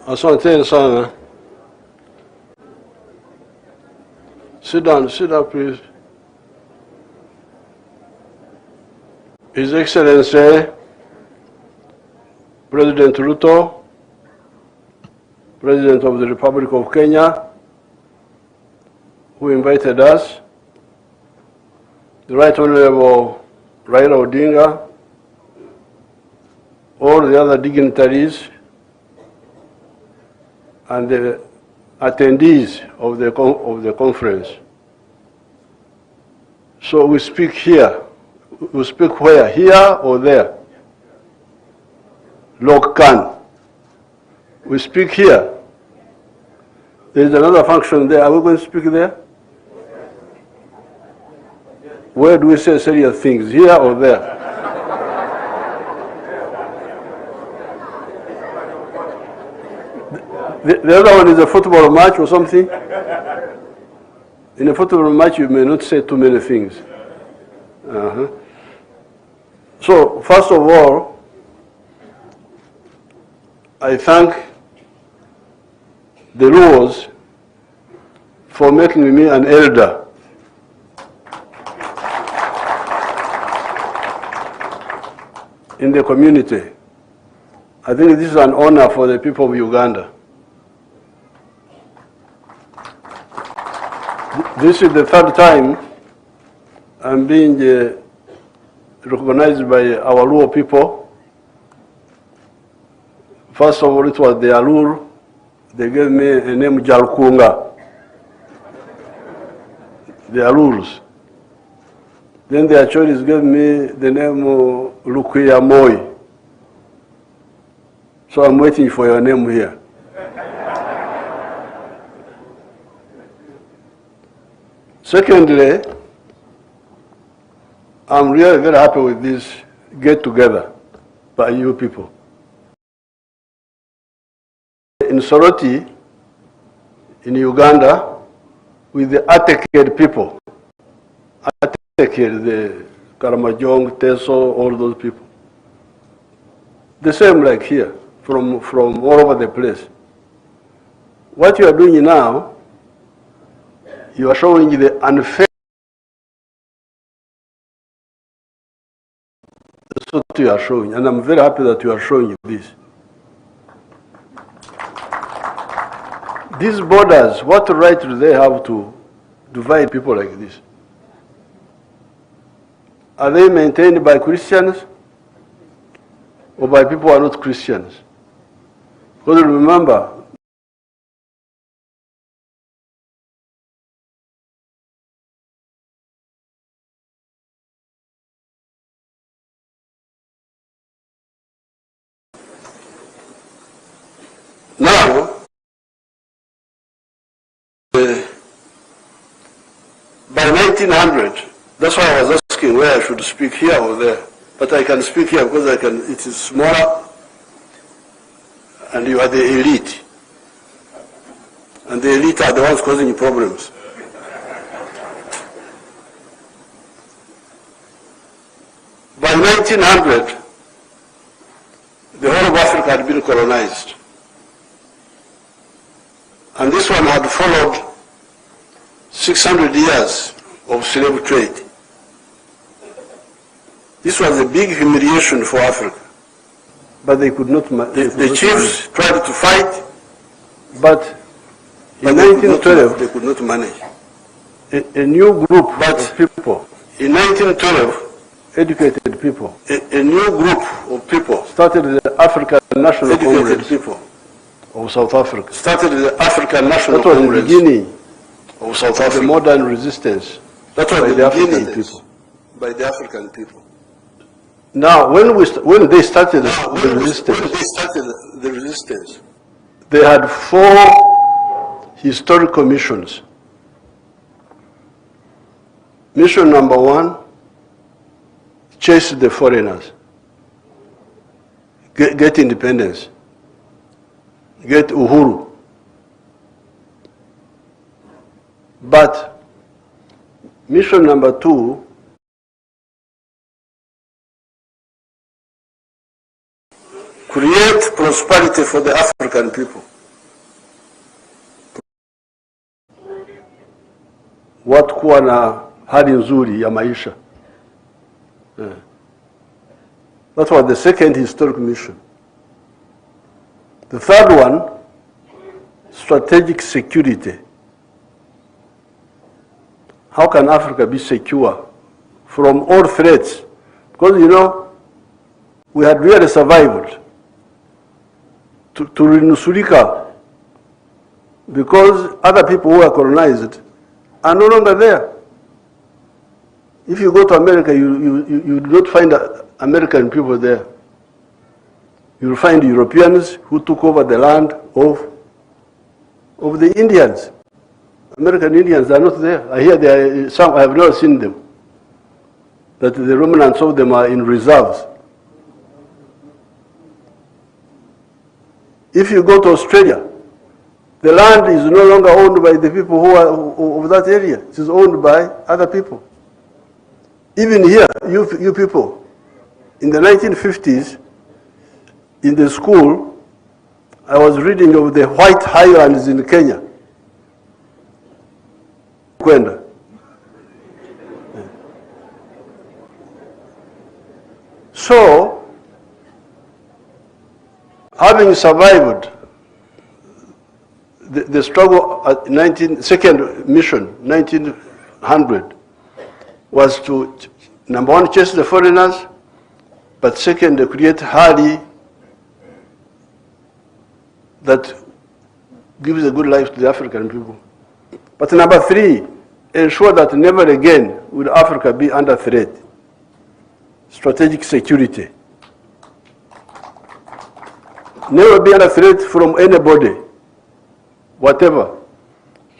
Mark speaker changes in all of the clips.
Speaker 1: Asante sana. Sit down, please. His Excellency, President Ruto, President of the Republic of Kenya, who invited us, the Right Honorable Raila Odinga, all the other dignitaries, and the attendees of the conference. So we speak here. We speak where? Here or there? Lokkan. We speak here. There is another function there. Are we going to speak there? Where do we say serious things? Here or there? The other one is a football match or something. In a football match, you may not say too many things. So, first of all, I thank the Luos for making me an elder. In the community. I think this is an honor for the people of Uganda. This is the third time I'm being recognized by our Luo people. First of all, it was the Alur. They gave me a name Jalkunga. The Alurs. Then the Achoris gave me the name Lukuya Moi. So I'm waiting for your name here. Secondly, I'm really very happy with this get-together by you people. In Soroti, in Uganda, with the Ateked people, the Karamajong, Teso, all those people. The same like here, from all over the place. What you are doing now, you are showing the unfair. That's what you are showing, and I'm very happy that you are showing this. These borders, what right do they have to divide people like this? Are they maintained by Christians or by people who are not Christians? Because remember, now, by 1900, that's why I was asking where I should speak here or there. But I can speak here because it is smaller and you are the elite. And the elite are the ones causing problems. By 1900, the whole of Africa had been colonized. And this one had followed 600 years of slave trade. This was a big humiliation for Africa. But they could not manage. The chiefs tried to fight, but in 1912, they could not manage. A new group of people, in 1912, educated people, a new group of people started the African National Congress people of South Africa. Started the African National Congress. That was the beginning of South Africa. The modern resistance. That was by the African people. By the African people. Now, when they started the resistance, they had 4 historic commissions. Mission number 1, chase the foreigners, get independence, get Uhuru. But mission number 2, create prosperity for the African people. watu kuwa na hali nzuri ya maisha. That was the second historic mission. The third one, strategic security. How can Africa be secure from all threats? Because, you know, we had really survived to renusurika because other people who are colonized are no longer there. If you go to America, you do not find American people there. You'll find Europeans who took over the land of the Indians. American Indians are not there. I hear there are some, I have never seen them, that the remnants of them are in reserves. If you go to Australia, the land is no longer owned by the people who are of that area. It is owned by other people. Even here, you people, in the 1950s, in the school, I was reading of the white highlands in Kenya. Kwenda. So, having survived the struggle at second mission, 1900, was to, number one, chase the foreigners, but second, to create hardy that gives a good life to the African people. But number three, ensure that never again will Africa be under threat. Strategic security. Never be under threat from anybody, whatever.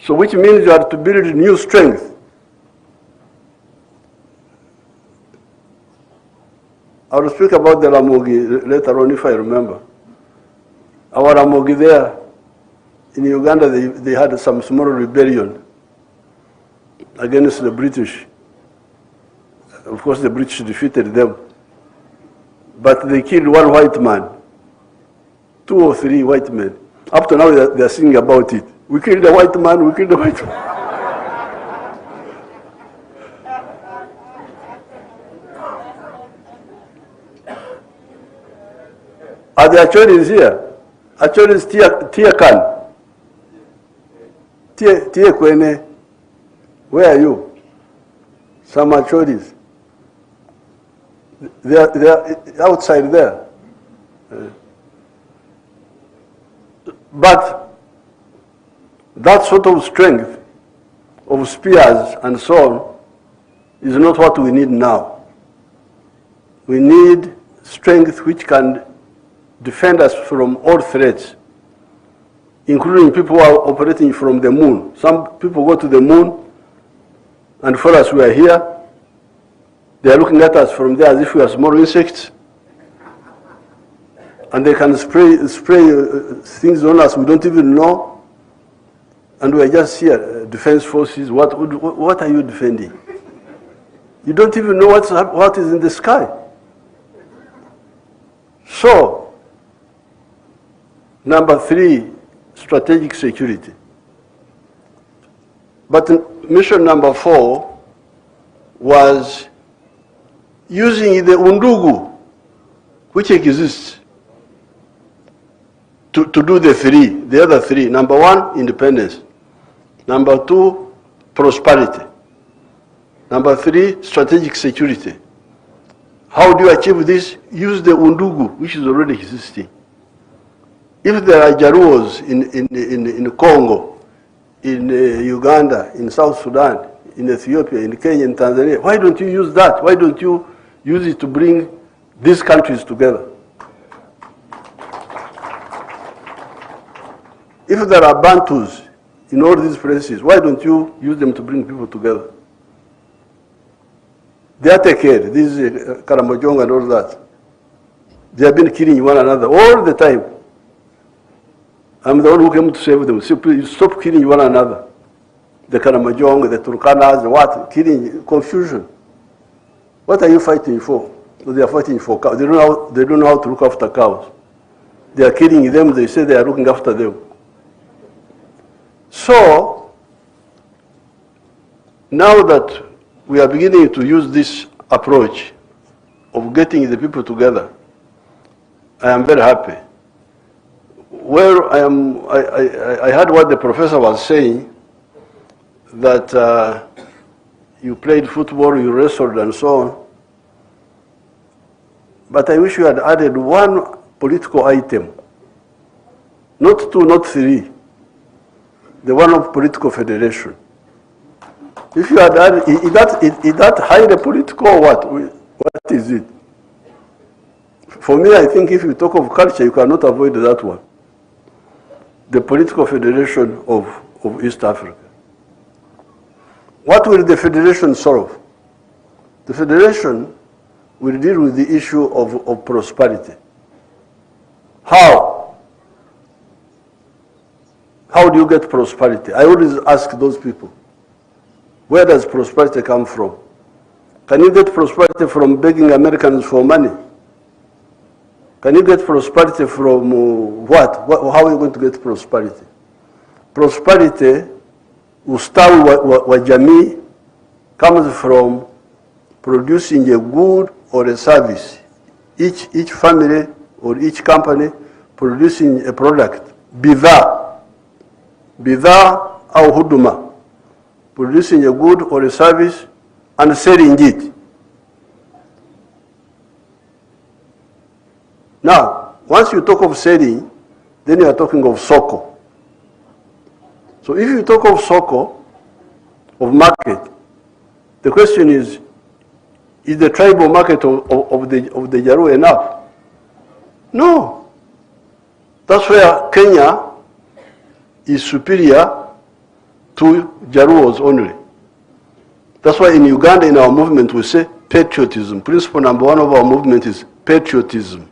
Speaker 1: So which means you have to build new strength. I will speak about the Ramogi later on if I remember. Our Ramogi there in Uganda, they had some small rebellion against the British. Of course, the British defeated them. But they killed one white man, 2 or 3 white men. Up to now, they're singing about it. We killed the white man, we killed the white man. Are the Achoris here? Achoris Tiakan. Kwene. Where are you? Some Achoris. They're outside there. But that sort of strength of spears and so on is not what we need now. We need strength which can defend us from all threats, including people who are operating from the moon. Some people go to the moon, and for us, we are here. They are looking at us from there as if we are small insects. And they can spray things on us we don't even know. And we are just here, defense forces. What are you defending? You don't even know what is in the sky. So, number 3, strategic security. But mission number 4 was using the undugu, which exists, to do the other three. Number 1, independence. Number 2, prosperity. Number 3, strategic security. How do you achieve this? Use the undugu, which is already existing. If there are Jaruos in Congo, in Uganda, in South Sudan, in Ethiopia, in Kenya, in Tanzania, why don't you use that? Why don't you use it to bring these countries together? If there are Bantus in all these places, why don't you use them to bring people together? They are taken care. This is Karamojong and all that. They have been killing one another all the time. I'm the one who came to save them. So please stop killing one another. The Karamojong, the Turkanas, what? Killing, confusion. What are you fighting for? They are fighting for cows. They don't know how to look after cows. They are killing them. They say they are looking after them. So, now that we are beginning to use this approach of getting the people together, I am very happy. Well, I heard what the professor was saying, that you played football, you wrestled, and so on. But I wish you had added one political item. Not two, not three. The one of political federation. If you had added, is that highly political or what? What is it? For me, I think if you talk of culture, you cannot avoid that one. The political federation of East Africa. What will the federation solve? The federation will deal with the issue of prosperity. How? How do you get prosperity? I always ask those people, where does prosperity come from? Can you get prosperity from begging Americans for money? Can you get prosperity from what? How are you going to get prosperity? Prosperity, ustawi wa jamii, comes from producing a good or a service. Each family or each company producing a product. Bidhaa au huduma. Producing a good or a service and selling it. Now, once you talk of selling, then you are talking of soko. So if you talk of soko, of market, the question is the tribal market of the Jaru enough? No. That's where Kenya is superior to Jaruos only. That's why in Uganda, in our movement, we say patriotism. Principle number one of our movement is patriotism.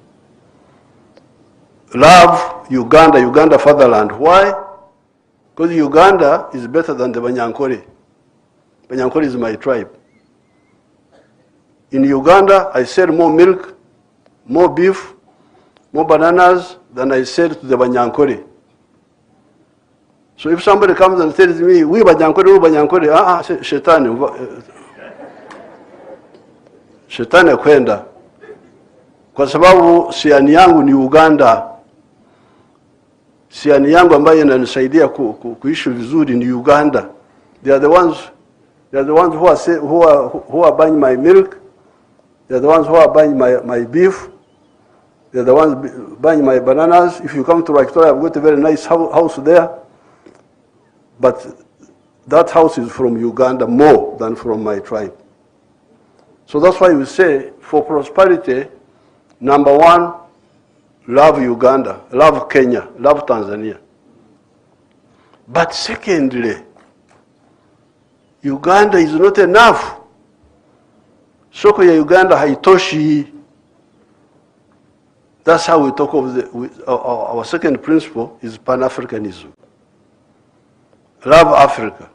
Speaker 1: Love Uganda, Uganda fatherland. Why? Because Uganda is better than the Banyankore. Banyankore is my tribe. In Uganda, I sell more milk, more beef, more bananas than I sell to the Banyankore. So if somebody comes and tells me, we Banyankore, shetani. Shetani kwenda. Kwa sababu siani yangu ni Uganda. Siani yangu ambayo inanisaidia kuishi vizuri ni Uganda. They are the ones who are buying my milk. They are the ones who are buying my beef. They are the ones buying my bananas. If you come to Victoria, I've got a very nice house there. But that house is from Uganda more than from my tribe. So that's why we say, for prosperity, number one, love Uganda, love Kenya, love Tanzania. But secondly, Uganda is not enough. Soko ya Uganda haitoshi. That's how we talk of our second principle is Pan-Africanism. Love Africa.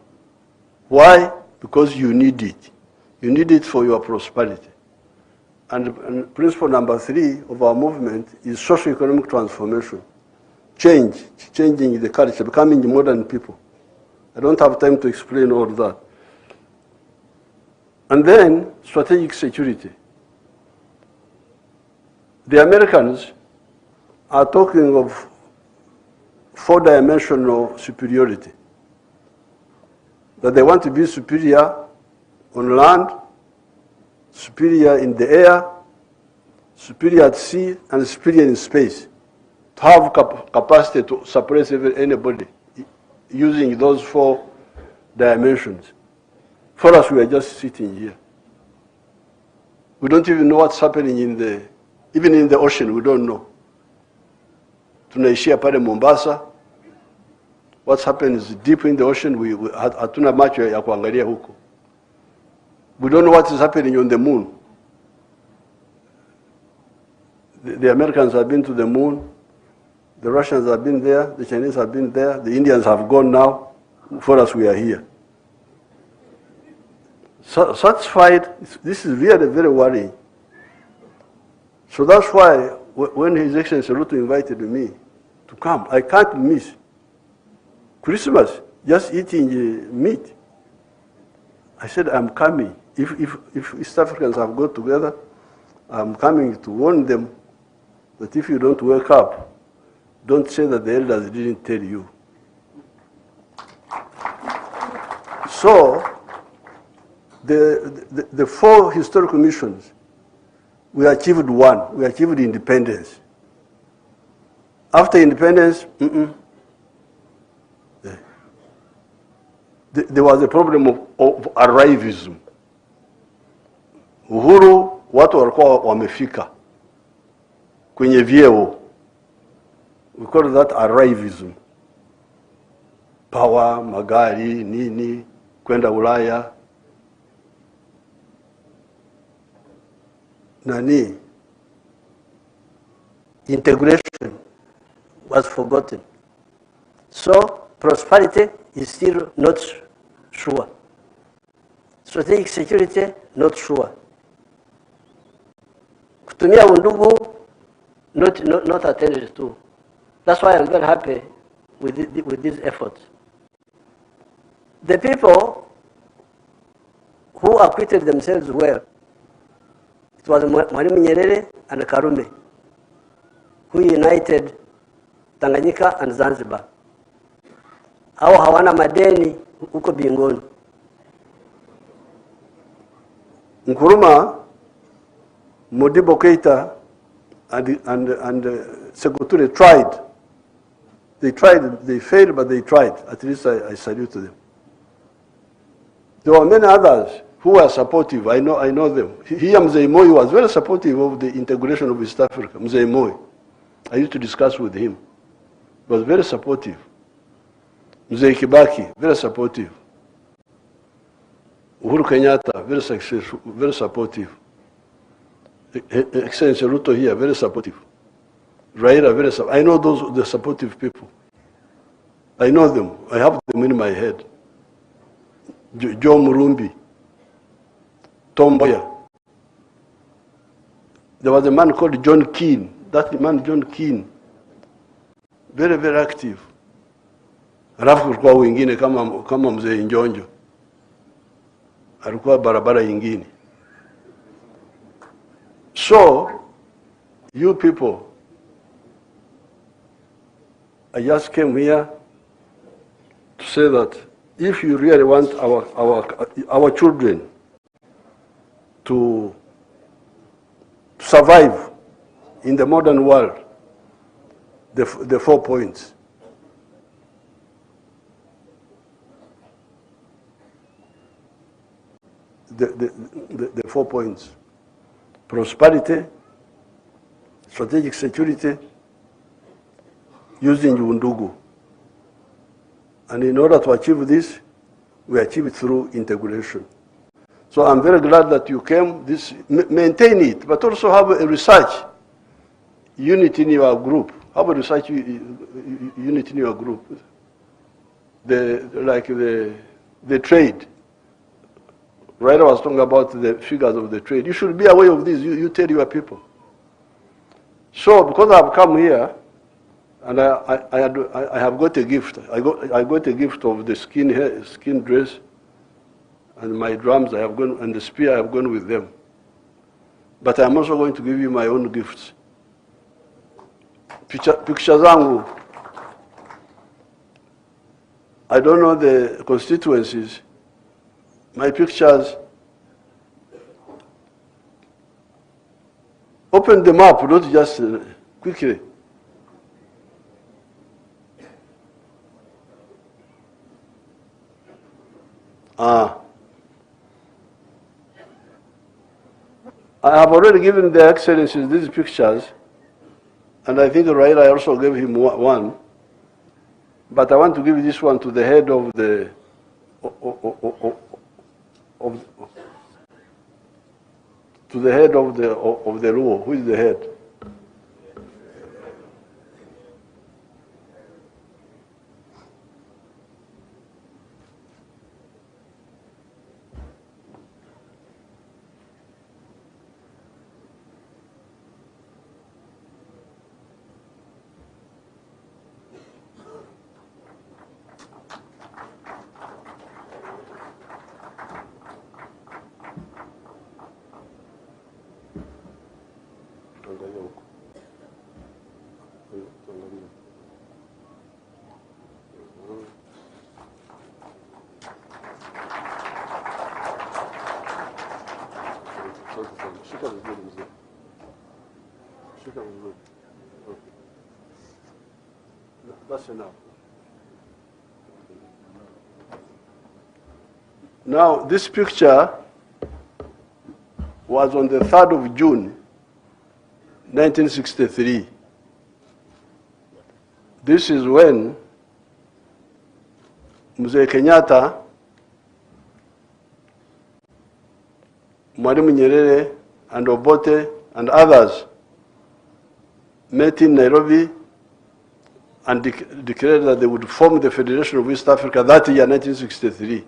Speaker 1: Why? Because you need it. You need it for your prosperity. And principle number three of our movement is socio-economic transformation. Changing the culture, becoming modern people. I don't have time to explain all that. And then strategic security. The Americans are talking of four-dimensional superiority. That they want to be superior on land, superior in the air, superior at sea, and superior in space. To have capacity to suppress anybody using those four dimensions. For us, we are just sitting here. We don't even know what's happening even in the ocean, we don't know. Tunaishia pale Mombasa. What's happening is deep in the ocean, hatuna macho ya kuangalia huko. We don't know what is happening on the moon. The Americans have been to the moon. The Russians have been there. The Chinese have been there. The Indians have gone now. For us, we are here. So, such fight, this is really very worrying. So that's why when His Excellency Ruto invited me to come, I can't miss Christmas, just eating meat. I said, I'm coming. If East Africans have got together, I'm coming to warn them that if you don't wake up, don't say that the elders didn't tell you. So, the four historical missions, we achieved one. We achieved independence. After independence, there was a problem of arrivism. Uhuru, watu walikuwa wamefika kwenye vyeo. We call that arrivism. Power, magari, nini, kwenda Ulaya. Nani? Integration was forgotten. So prosperity is still not sure. Strategic security, not sure. Kutumia undugu, not attended to. That's why I'm very happy with these efforts. The people who acquitted themselves well, it was Mwalimu Nyerere and Karume, who united Tanganyika and Zanzibar. Hao hawana madeni huko bingoni. Nkrumah, Modibo Keita, and Sekou Touré tried. They tried, they failed, but they tried. At least I salute them. There were many others who were supportive. I know them. Here, Mzee Moi was very supportive of the integration of East Africa. Mzee Moi. I used to discuss with him. He was very supportive. Mzee Kibaki, very supportive. Uhuru Kenyatta, very successful, very supportive. Excellency Ruto here, very supportive. Raila, very supportive. I know the supportive people. I know them. I have them in my head. Joe Murumbi, Tom Mboya. There was a man called John Keane. That man, John Keane, very, very active. Alafu kulikuwa wengine kama Mzee Njonjo. Alikuwa barabara nyingine. So, you people, I just came here to say that if you really want our children to survive in the modern world, the 4 points. The 4 points. Prosperity, strategic security, using Undugu. And in order to achieve this, we achieve it through integration. So I'm very glad that you came. Maintain it, but also have a research unit in your group. Have a research unit in your group. The trade. Right, I was talking about the figures of the trade. You should be aware of this. You tell your people. So because I've come here, and I have got a gift. I got a gift of the skin dress, and my drums. I have gone, and the spear. I have gone with them. But I'm also going to give you my own gifts. Picture zangu. I don't know the constituencies. My pictures. Open them up, not just quickly. I have already given the excellencies these pictures, and I think Raila also gave him one. But I want to give this one to the head of the Luo. Who is the head? That's enough. Now, this picture was on the 3rd of June, 1963. This is when Mzee Kenyatta, Mwalimu Nyerere, and Obote, and others met in Nairobi and declared that they would form the Federation of East Africa that year, 1963.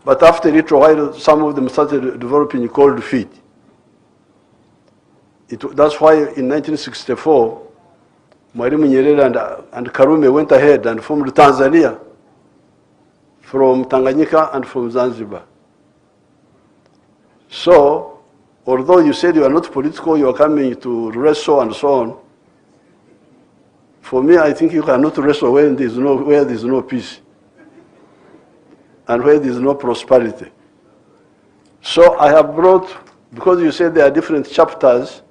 Speaker 1: But after a little while, some of them started developing cold feet. That's why in 1964, Mwalimu Nyerere and Karume went ahead and formed Tanzania from Tanganyika and from Zanzibar. So, although you said you are not political, you are coming to wrestle and so on, for me, I think you cannot wrestle where there is no peace and where there is no prosperity. So I have brought, because you said there are different chapters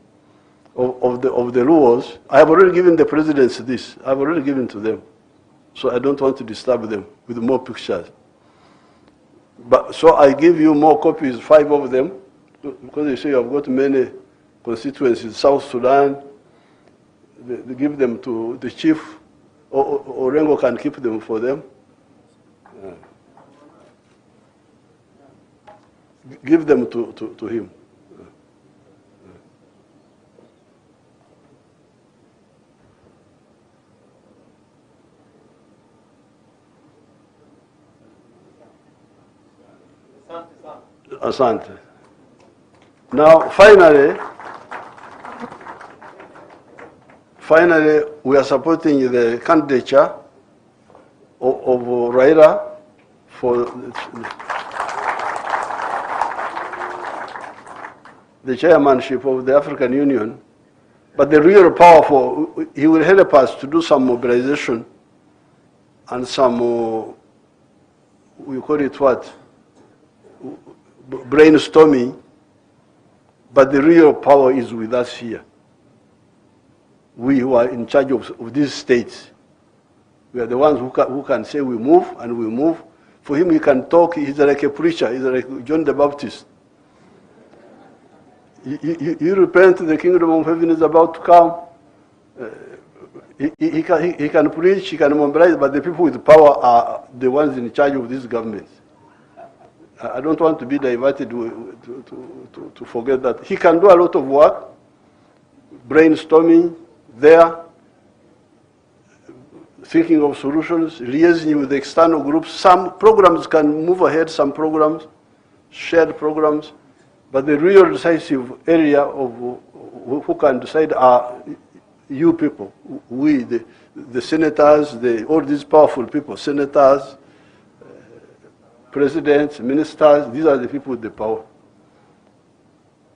Speaker 1: of the Luos, I have already given the presidents this. I have already given to them. So I don't want to disturb them with more pictures. But so I give you more copies, 5 of them, because you say you have got many constituencies, South Sudan. They give them to the chief, or Orengo can keep them for them. Give them to him. Asante. Now, finally, we are supporting the candidature of Raila for the chairmanship of the African Union. But the real power he will help us to do some mobilization and some, we call it what? Brainstorming, but the real power is with us here. We who are in charge of these states. We are the ones who can say we move, and we move. For him, he can talk. He's like a preacher. He's like John the Baptist. You repent, the kingdom of heaven is about to come. He can preach, he can mobilize, but the people with power are the ones in charge of these governments. I don't want to be diverted to forget that. He can do a lot of work, brainstorming there, thinking of solutions, liaising with the external groups. Some programs can move ahead, some programs, shared programs, but the real decisive area of who can decide are you people, we, the senators, all these powerful people, senators, presidents, ministers, these are the people with the power.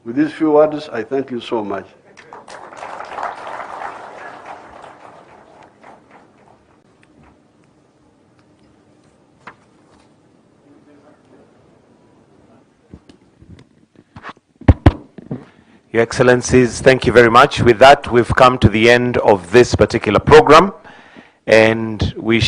Speaker 1: With these few words, I thank you so much.
Speaker 2: Your Excellencies, thank you very much. With that, we've come to the end of this particular program, and we